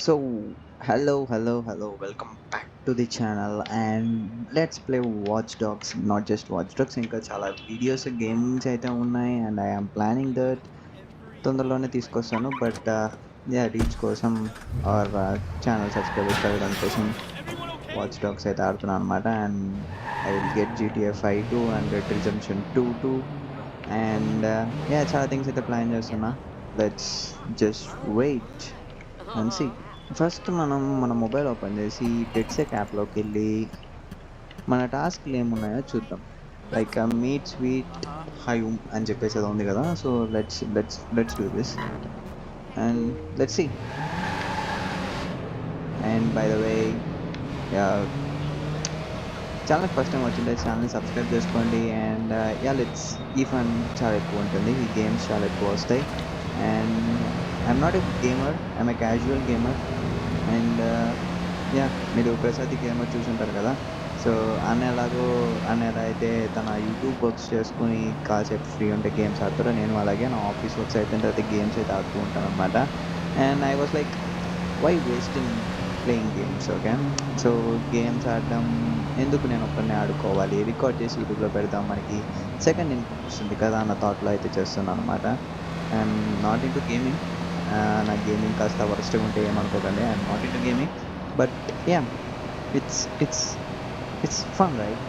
So, hello, welcome back to the channel and let's play Watch Dogs. Not just Watch Dogs, ఇంకా చాలా videos gamings అయితే ఉన్నాయి and I'm planning that తొందరలోనే తీసుకొస్తాను but yeah reach కోసం our channel subscribers పెరగడం కోసం Watch Dogs అయితే ఆడుతున్నాను అనమాట and I will get GTA 5 2 and Red Redemption 2 2 and yeah చాలా థింగ్స్ అయితే ప్లాన్ చేస్తున్నా. Let's just wait and see. First మనం మన మొబైల్ ఓపెన్ చేసి డెడ్సెక్ యాప్లోకి వెళ్ళి మన టాస్క్లు ఏమున్నాయో చూద్దాం. లైక్ మీట్ స్వీట్ హయూమ్ అని చెప్పేసి అది ఉంది కదా. So let's do this and let's see. And by the way ఛానల్కి ఫస్ట్ టైం వచ్చింటే ఛానల్ని సబ్స్క్రైబ్ చేసుకోండి అండ్ యా లెట్స్ ఈ ఫన్ చాలా ఎక్కువ ఉంటుంది, ఈ గేమ్స్ చాలా ఎక్కువ వస్తాయి. And I'm not a gamer, I'm a casual gamer. And yeah మీరు ప్రసాద్ గేమర్ చూసుంటారు కదా. సో అన్న ఎలా అయితే తన యూట్యూబ్ వర్క్స్ చేసుకుని కాసేపు ఫ్రీ ఉంటే గేమ్స్ ఆడతారో నేను అలాగే నా ఆఫీస్ వర్క్స్ అయిపోయిన తర్వాత గేమ్స్ అయితే ఆడుతూ ఉంటాను అనమాట. And I was like why wasting playing games. Okay, so games ఆడడం ఎందుకు, నేను ఒక్కరినే ఆడుకోవాలి, రికార్డ్ చేసి యూట్యూబ్లో పెడదాం, మనకి సెకండ్ ఇన్కమ్ వస్తుంది కదా అన్న థాట్లో అయితే చేస్తున్నాను అనమాట. I'm not into gaming. నా గేమింగ్ కాస్త వరస్ట్గా ఉంటే ఏమనుకోకండి, I'm not into gaming. But yeah it's it's it's fun right.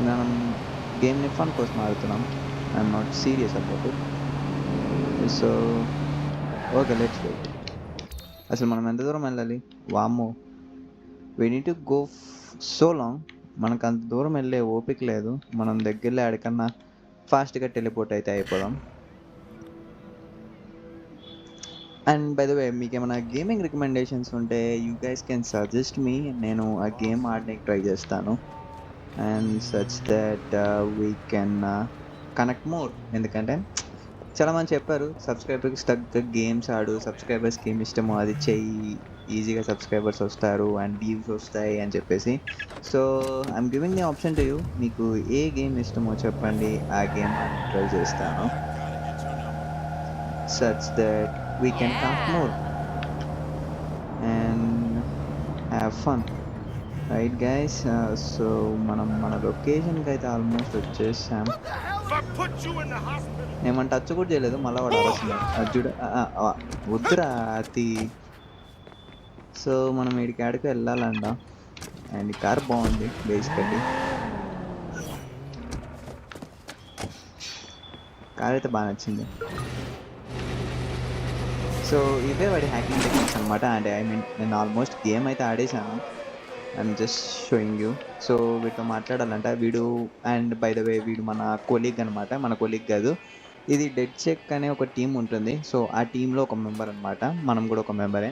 మనం గేమ్ని ఫన్ కోసం ఆడుతున్నాం, I'm not serious about it. So okay, let's wait. అసలు మనం ఎంత దూరం వెళ్ళాలి? వామ్మో, we need to go so long. మనకు అంత దూరం వెళ్ళే ఓపిక లేదు. మనం దగ్గరలో ఎక్కడికన్నా ఫాస్ట్గా టెలిపోర్ట్ అయితే అయిపోదాం. అండ్ బై ద వే మీకు ఏమైనా గేమింగ్ రికమెండేషన్స్ ఉంటే you guys can suggest me. నేను ఆ గేమ్ ఆడడానికి ట్రై చేస్తాను and such that we can connect more. ఎందుకంటే చాలామంది చెప్పారు సబ్స్క్రైబర్కి తగ్గ గేమ్స్ ఆడు, సబ్స్క్రైబర్స్కి ఏమి ఇష్టమో అది చెయ్యి, ఈజీగా సబ్స్క్రైబర్స్ వస్తారు అండ్ వ్యూస్ వస్తాయి అని చెప్పేసి. So I'm giving the option to you. మీకు ఏ గేమ్ ఇష్టమో చెప్పండి, ఆ గేమ్ ఆడి ట్రై చేస్తాను. Such that we can connect more and have fun, right guys. So మనం మన లొకేషన్కి అయితే ఆల్మోస్ట్ వచ్చేసాం. ఏమంటే టచ్ కూడా చేయలేదు, మళ్ళీ వాడు అరుస్తున్నాడు అర్జుడు వద్దురా అతి. సో మనం వీడికి ఆడికి వెళ్ళాలంట అండ్ ఈ కార్ బాగుంది బేసికల్లీ. కార్ అయితే బాగా నచ్చింది. సో ఇవే వాడి హ్యాకింగ్ టెక్నిక్స్ అనమాట. అండ్ ఐ మీన్ నేను ఆల్మోస్ట్ గేమ్ అయితే ఆడేసాను, I'm just showing you. So వీటితో మాట్లాడాలంట వీడు. అండ్ బై ద వే వీడు మన కొలీగ్ అనమాట, మన కొలీగ్ కాదు, ఇది డెడ్ చెక్ అనే ఒక టీం ఉంటుంది. సో ఆ టీంలో ఒక మెంబర్ అనమాట, మనం కూడా ఒక మెంబరే.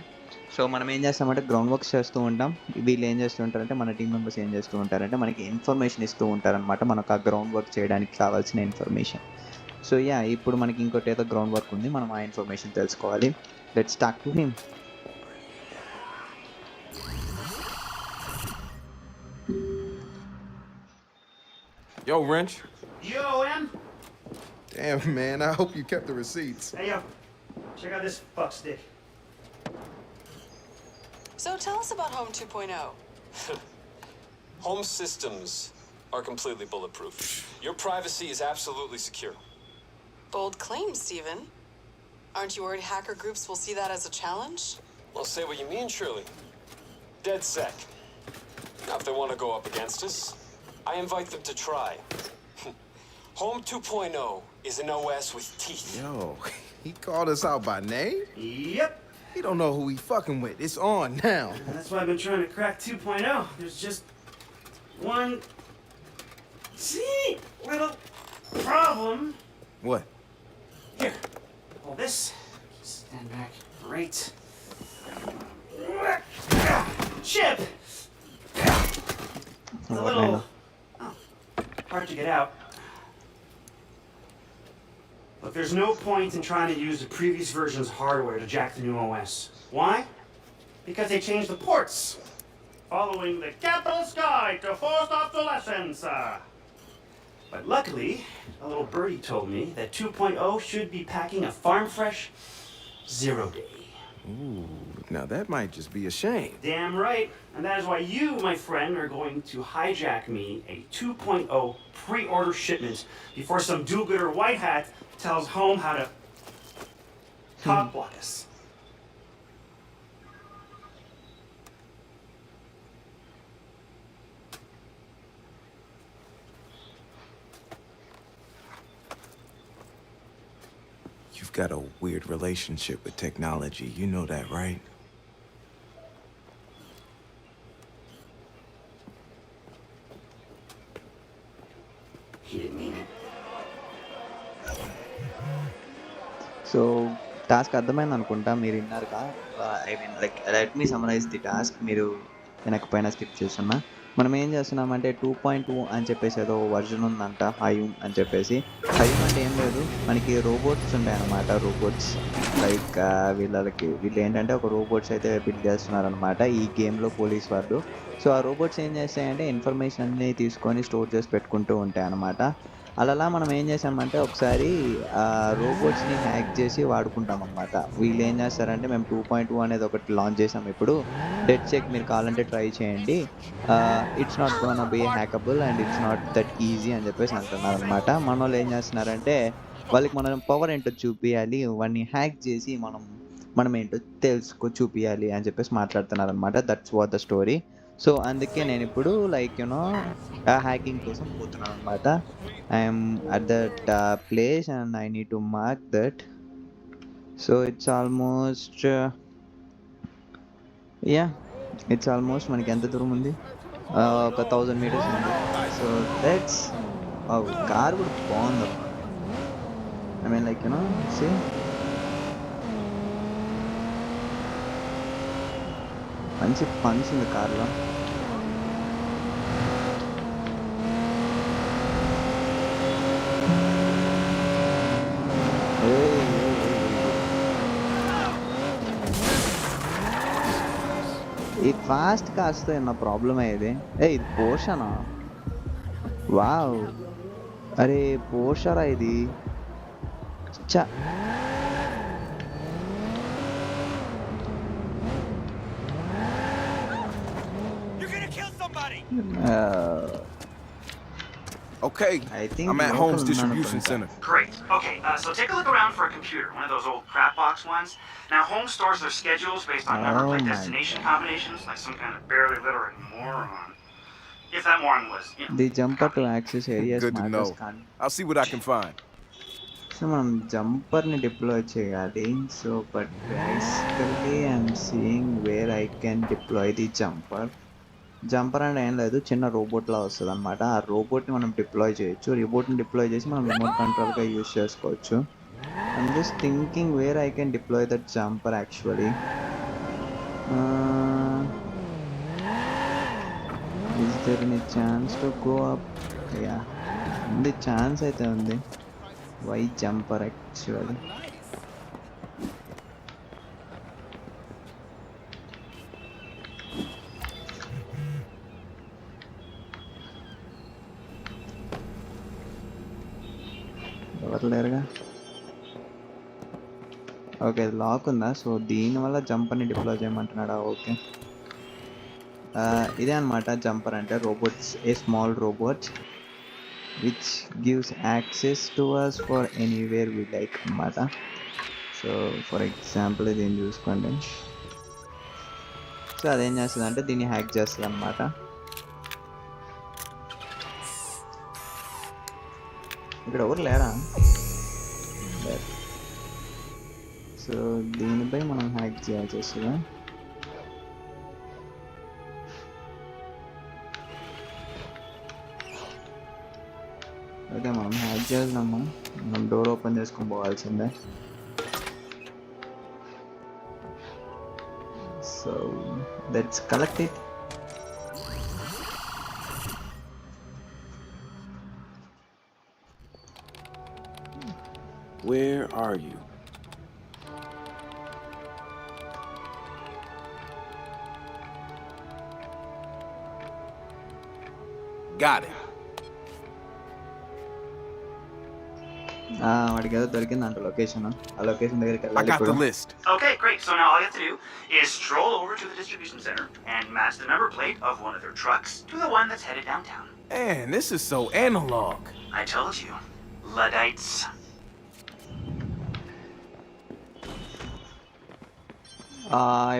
సో మనం ఏం చేస్తామంటే గ్రౌండ్ వర్క్స్ చేస్తూ ఉంటాం. వీళ్ళు ఏం చేస్తూ ఉంటారంటే, మన టీం మెంబర్స్ ఏం చేస్తూ ఉంటారంటే మనకి ఇన్ఫర్మేషన్ ఇస్తూ ఉంటారనమాట, మనకు ఆ గ్రౌండ్ వర్క్ చేయడానికి కావాల్సిన ఇన్ఫర్మేషన్. సో యా ఇప్పుడు మనకి ఇంకోటి ఏదో గ్రౌండ్ వర్క్ ఉంది, మనం ఆ ఇన్ఫర్మేషన్ తెలుసుకోవాలి. Let's talk to him. Yo, Wrench. Yo, M. Damn, man, I hope you kept the receipts. Hey, yo. Check out this fuck stick. So tell us about Home 2.0. Home systems are completely bulletproof. Your privacy is absolutely secure. Bold claims, Steven. Aren't you worried hacker groups will see that as a challenge? Well, say what you mean, Shirley. Dead sec. Now, if they want to go up against us, I invite them to try. Home 2.0 is an OS with teeth. Yo, he called us out by name? Yep. He don't know who he fucking with. It's on now. That's why I've been trying to crack 2.0. There's just one little problem. What? Here, hold this. Stand back. Right. Chip! It's a little hard to get out. Look, there's no point in trying to use the previous version's hardware to jack the new OS. Why? Because they changed the ports. Following the capitalist guide to forced obsolescence. But luckily, a little birdie told me that 2.0 should be packing a farm fresh 0 day. Ooh, now that might just be a shame. Damn right. And that is why you, my friend, are going to hijack me a 2.0 pre-order shipment before some do-gooder white hat tells Home how to cock block us. You've got a weird relationship with technology. You know that, right? He didn't mean it. So task అర్థమైంది అనుకుంటా, మీరు విన్నారుగా. I mean like let me summarise the task. మీరు వినకపోయినా skip చేస్తున్నా. మనం ఏం చేస్తున్నామంటే 2.2 అని చెప్పేసి ఏదో వర్జన్ ఉందంట, హయూమ్ అని చెప్పేసి. హయూమ్ అంటే ఏం లేదు, మనకి రోబోట్స్ ఉంటాయి అన్నమాట. రోబోట్స్ లైక్ వీళ్ళు ఏంటంటే ఒక రోబోట్స్ అయితే బిల్డ్ చేస్తున్నారనమాట ఈ గేమ్లో, పోలీస్ వాళ్ళు. సో ఆ రోబోట్స్ ఏం చేస్తాయంటే ఇన్ఫర్మేషన్ అన్నీ తీసుకొని స్టోర్ చేసి పెట్టుకుంటూ ఉంటాయి అన్నమాట. అలా మనం ఏం చేసామంటే ఒకసారి ఆ రోబోట్స్ని హ్యాక్ చేసి వాడుకుంటాం అనమాట. వీళ్ళు ఏం చేస్తారంటే మేము 2.2 అనేది ఒకటి లాంచ్ చేసాం ఇప్పుడు, డెడ్ చెక్ మీరు కావాలంటే ట్రై చేయండి, it's not gonna be hackable and it's not that easy అని చెప్పేసి అంటున్నారు అనమాట. మన వాళ్ళు ఏం చేస్తున్నారంటే వాళ్ళకి మనం పవర్ ఏంటో చూపించాలి, వాడిని హ్యాక్ చేసి మనం ఏంటో చూపించాలి అని చెప్పేసి మాట్లాడుతున్నారు అనమాట. That's what the story. So అందుకే నేను ఇప్పుడు లైక్ యూనో హ్యాకింగ్ కోసం పోతున్నాను అనమాట. I'm at that place and I need to mark that. So it's almost it's almost మనకి ఎంత దూరం ఉంది, ఒక 1000 meters ఉంది. సో దట్స్ కార్ కూడా బాగుంది. I mean like you know see మంచి పంచ్ ఉంది కార్లో. ఈ ఫాస్ట్ కార్స్తో ఏమన్నా ప్రాబ్లమ్ అయ్యేది. ఇది పోర్షనా? వావ్, అరే పోర్షరా ఇది. చా Okay, I think I'm at local Holmes Distribution manufacturer. Center. Great. Okay, so take a look around for a computer, one of those old crap box ones. Now, Home stores their schedules based on number plate Oh my destination combinations, like some kind of barely literate moron. If that moron was, you know. The jumper to access areas Good to matters know. can't. I'll see what I can find. So మనం జంపర్ని deploy చేయాలి. So but basically I'm seeing wear I can deploy the jumper. Jumper అంటే ఏం లేదు, చిన్న రోబోట్లా వస్తుంది అనమాట. ఆ రోబోట్ని మనం డిప్లాయ్ చేయొచ్చు. రోబోట్ని డిప్లాయ్ చేసి మనం రిమోట్ కంట్రోల్గా యూజ్ చేసుకోవచ్చు. I'm just thinking where I can deploy that jumper actually. Is there any chance to go up? Yeah, ఉంది, ఛాన్స్ అయితే ఉంది. Why jumper actually? ఎవరు లేరుగా. ఓకే, లాక్ ఉందా? సో దీనివల్ల జంపర్ని డిప్లాయ్ చేయమంటున్నాడా? ఓకే, ఇదే అనమాట జంపర్ అంటే. Robots, a small robot which gives access to us for anywhere we like అనమాట. సో ఫర్ ఎగ్జాంపుల్ దీన్ని చూసుకోండి. సో అదేం చేస్తుంది అంటే దీన్ని హ్యాక్ చేస్తుంది అనమాట. ఇక్కడ ఎవరు లేరా? సో దీనిపై మనం హ్యాక్ చేయాల్సి వస్తుందా? ఓకే, మనం హ్యాక్ చేద్దాము. మనం డోర్ ఓపెన్ చేసుకొని పోవాల్సిందే. So let's collect it. Where are you? Got it. వాడికి ఏదో దొరికిందంట లొకేషన్. ఆ లొకేషన్ దగ్గరికి I వెళ్ళాలి got ఇప్పుడు. the list. Okay, great. So now all you have to do is stroll over to the distribution center and match the number plate of one of their trucks to the one that's headed downtown. Man, this is so analog. I told you. Luddites.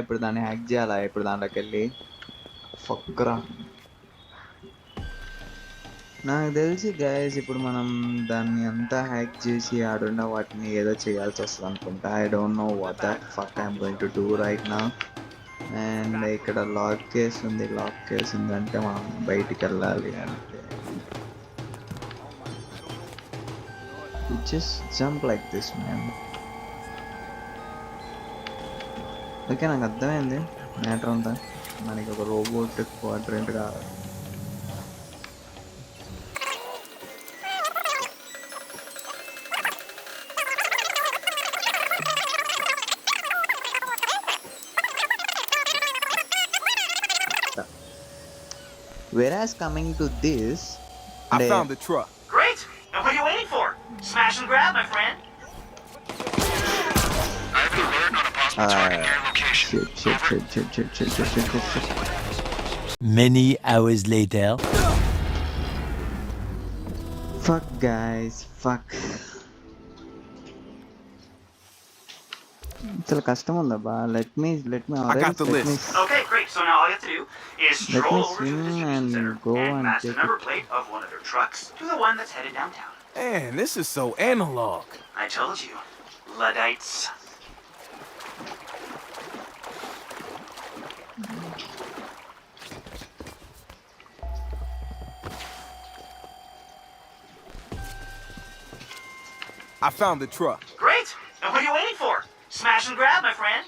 ఇప్పుడు దాన్ని hack చేయాలా? ఇప్పుడు దాంట్లోకి వెళ్ళి ఫక్రా. నాకు తెలిసి guys ఇప్పుడు మనం దాన్ని అంతా హ్యాక్ చేసి ఆడున్న వాటిని ఏదో చేయాల్సి వస్తుంది అనుకుంటా. I don't know what that fuck I'm going to do right now. And ఇక్కడ లాక్ కేస్ ఉంది. లాక్ కేస్ ఉందంటే మనం బయటికి వెళ్ళాలి అంటే just jump like this man. Okay, నాకు అర్థమైంది మ్యాటర్ అంతా. మనకి ఒక రోబోట్ క్వాడ్రెంట్ కావాలి. Whereas coming to this, I found the truck. Great! And what are you waiting for? Smash and grab, my friend. I have an alert on a possible target near location. shit. Many hours later. Fuck guys, fuck. చాలా కష్టం ఉందబ్బా. Let me I got the list. Okay, great. So now all you have to do is Let stroll me over to the swim distribution and center go and and match the take number it. plate of one of their trucks to the one that's headed downtown. Man, this is so analog. I told you. Luddites. I found the truck. Great! And what are you waiting for? Smash and grab, my friend.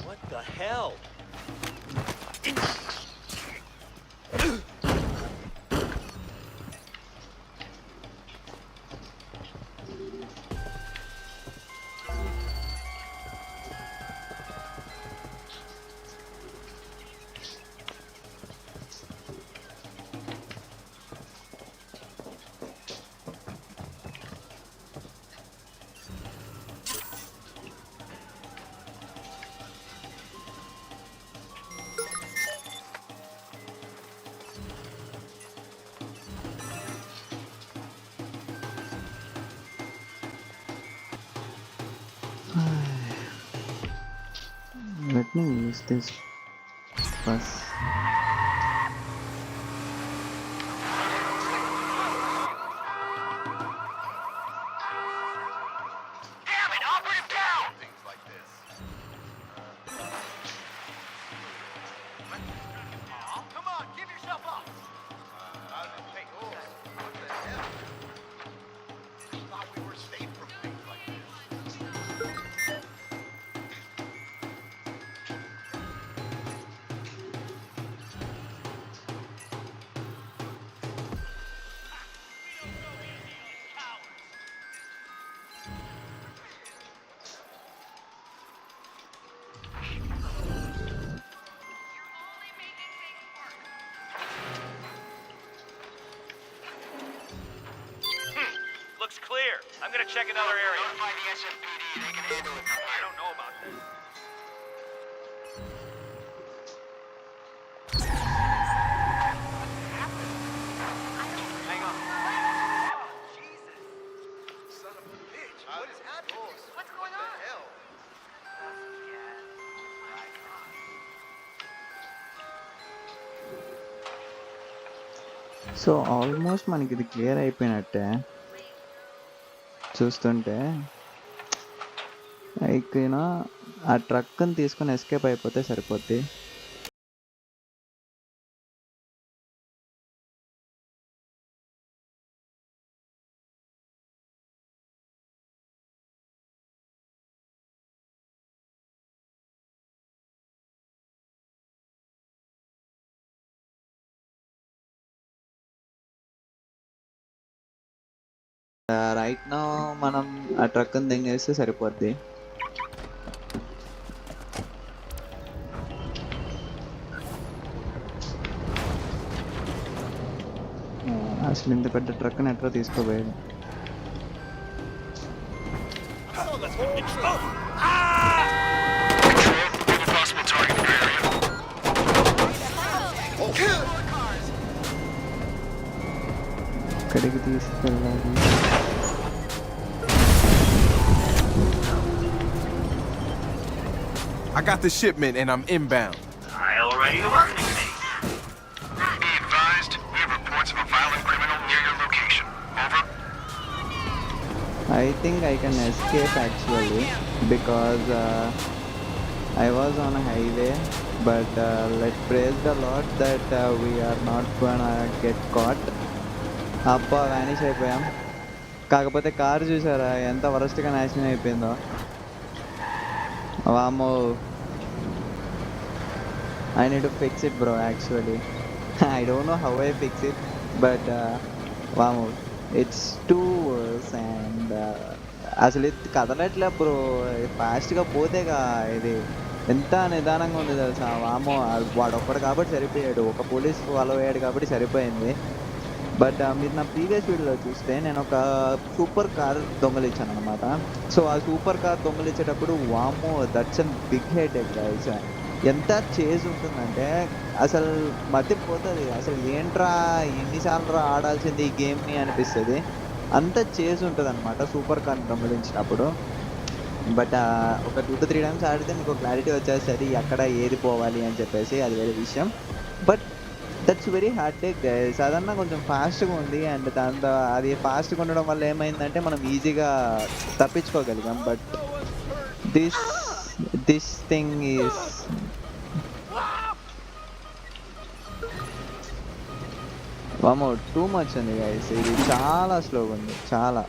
What the hell? Let me use this bus. Damn it, operative down! Things like this. Come on, give yourself up! Hey, what the hell? Thought we were safe from things like this. Looks clear. I'm gonna check another area. Notify the SFPD, they can handle it from I here. don't know about this. Hang on. Jesus. Son of a bitch. What is happening? What's going on? What the hell? So almost మనకి ఇది clear అయిపోయినట్టే చూస్తుంటే. Like ఆ ట్రక్ని తీసుకొని escape అయిపోతే సరిపోద్ది. Right now మనం ఆ ట్రక్ని దింగేస్తే సరిపోద్ది. అసలు ఇంత పెద్ద ట్రక్ని ఎట్లా తీసుకోపోయాడు. ఎక్కడికి తీసుకెళ్ళాలి? I got the shipment and I'm inbound. I'll ready to work me. Be advised, we have reports of a violent criminal near your location. Over. I think I can escape actually because I was on a highway, but let's praise the Lord that we are not gonna get caught. అబ్బా vanish అయిపోయాం. కాకపోతే car చూసారా ఎంత వరస్ట్గా నాశనం అయిపోయిందో. వామ్మో, I need to fix it bro actually. I don't know how I fix it, but వామ్మో, it's too worse and అసలు ఇది కదలట్లే బ్రో. ఫాస్ట్గా పోతేగా ఇది ఎంత నిదానంగా ఉంది తెలుసా. వామ్మో, వాడు ఒక్కడు కాబట్టి సరిపోయాడు, ఒక పోలీస్ ఫాలో అయ్యాడు కాబట్టి సరిపోయింది. బట్ మీరు నా ప్రీవియస్ వీడియోలో చూస్తే నేను ఒక సూపర్ కార్ దొంగలిచ్చాను అనమాట. సో ఆ సూపర్ కార్ దొంగలిచ్చేటప్పుడు వామ్మో, that's an big head guys. ఎంత చేజ్ ఉంటుందంటే అసలు మతిపోతుంది. అసలు ఏంట్రా ఎన్నిసార్లు ఆడాల్సింది ఈ గేమ్ని అనిపిస్తుంది. అంత చేజ్ ఉంటుంది అనమాట సూపర్ కార్ దొంగలించినప్పుడు. బట్ ఒక 2 to 3 times ఆడితే మీకు క్లారిటీ వచ్చేస్తుంది ఎక్కడ ఏది పోవాలి అని చెప్పేసి, అది వేరే విషయం. But that's very hard take guys. అదన్నా కొంచెం ఫాస్ట్గా ఉంది అండ్ దాంతో అది ఫాస్ట్గా ఉండడం వల్ల ఏమైందంటే మనం ఈజీగా తప్పించుకోగలిగాం. బట్ దిస్ థింగ్ ఈస్ వామో టూ మచ్ ఉంది గైస్. ఇది చాలా స్లోగా ఉంది, చాలా.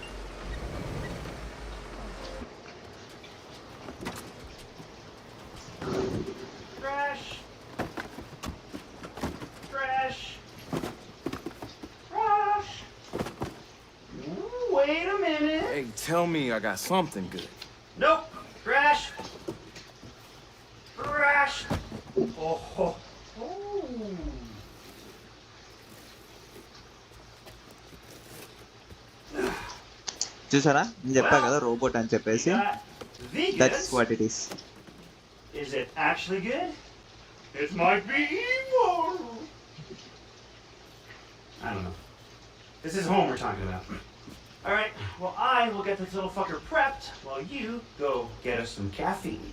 Wait a minute. Hey, tell me I got something good. Nope. Crash. Crash. Oh. Oh. చూసారా నేను చెప్పా కదా రోబోట్ అని చెప్పేసి. That's what it is. Is it actually good? It might be evil. I don't know. This is home we're talking about. All right. Well, I will get this little fucker prepped while you go get us some caffeine.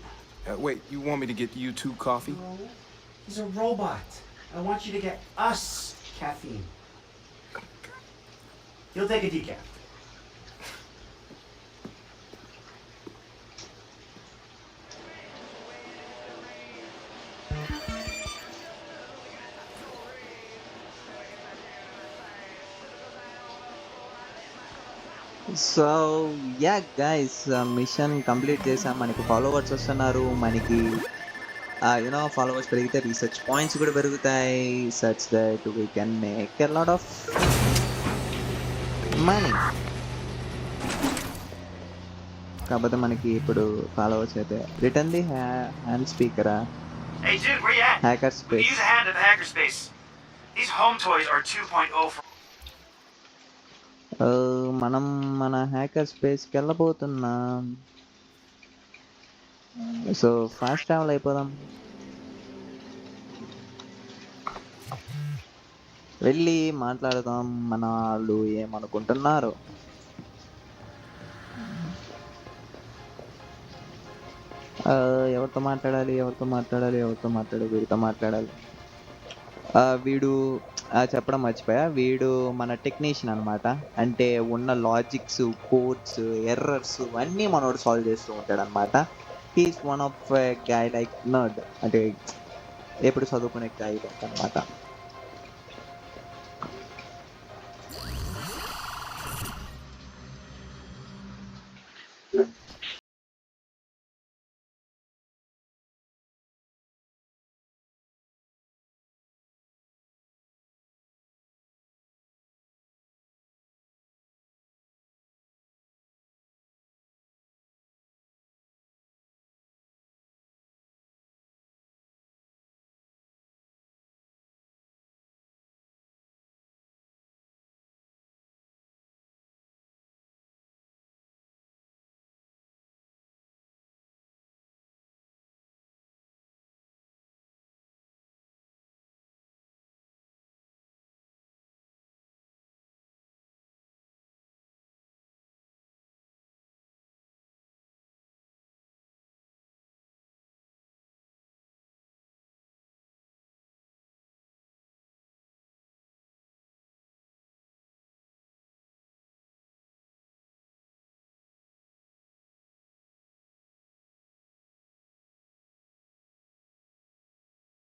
Wait, you want me to get you 2 coffee? No, he's a robot. I want you to get us caffeine. You'll take a decaf. So yeah guys, mission complete చేసాం. మనకి followers వస్తున్నారు. మనకి you know followers పెరిగితే research points కూడా పెరుగుతాయి. Such that we can make a lot of money. కాకపోతే మనకి ఇప్పుడు ఫాలోవర్స్ అయితే రిటర్న్ ది హ్యాండ్ స్పీకరా, Hey, dude, where you at? Hacker We space. use a hand at the hackerspace. These home toys are 2.0 for. మనం మన hacker స్పేస్కి వెళ్ళబోతున్నాం. So fast travel అయిపోదాం. వెళ్ళి మాట్లాడదాం మన వాళ్ళు ఏమనుకుంటున్నారు. ఎవరితో మాట్లాడాలి, వీడితో మాట్లాడాలి. వీడు చెప్పడం మర్చిపోయా, వీడు మన టెక్నీషియన్ అనమాట. అంటే ఉన్న లాజిక్స్, కోడ్స్, ఎర్రర్స్ అన్నీ మనోడు సాల్వ్ చేస్తూ ఉంటాడు అనమాట. He's one of a guy like nerd, అంటే ఎప్పుడు చదువుకునే గై అనమాట.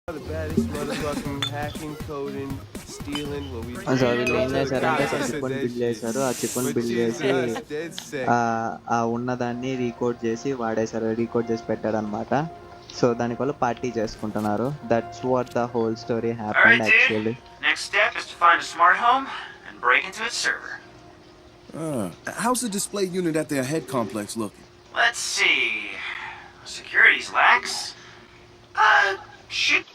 The baddest motherfucking hacking, coding, stealing, what we so వీళ్ళు ఏం చేశారంటే చిప్ బిల్డ్ చేశారు. ఆ చిప్ బిల్డ్ చేసి ఆ ఉన్నదాన్ని రీకోడ్ చేసి వాడేశారు, రీకోడ్ చేసి పెట్టాడు అనమాట. సో దానివల్ల పార్టీ చేసుకుంటున్నారు. That's what the whole story happened Alright, dude. Actually. Next step is to find a smart home and break into its server. How's the display unit at their head complex looking? Let's see. Security's lax. Should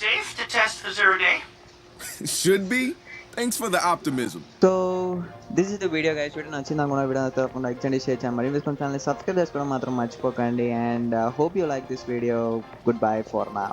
safe to test for 0 day. Should be. Thanks for the optimism. So this is the video guys. Video నచ్చింది అనుకున్న video తప్పకుండా like చేయండి, share చేయండి, మరి మీరు channel subscribe చేసుకోవడం మాత్రం మర్చిపోకండి. And hope you like this video. Good bye for now.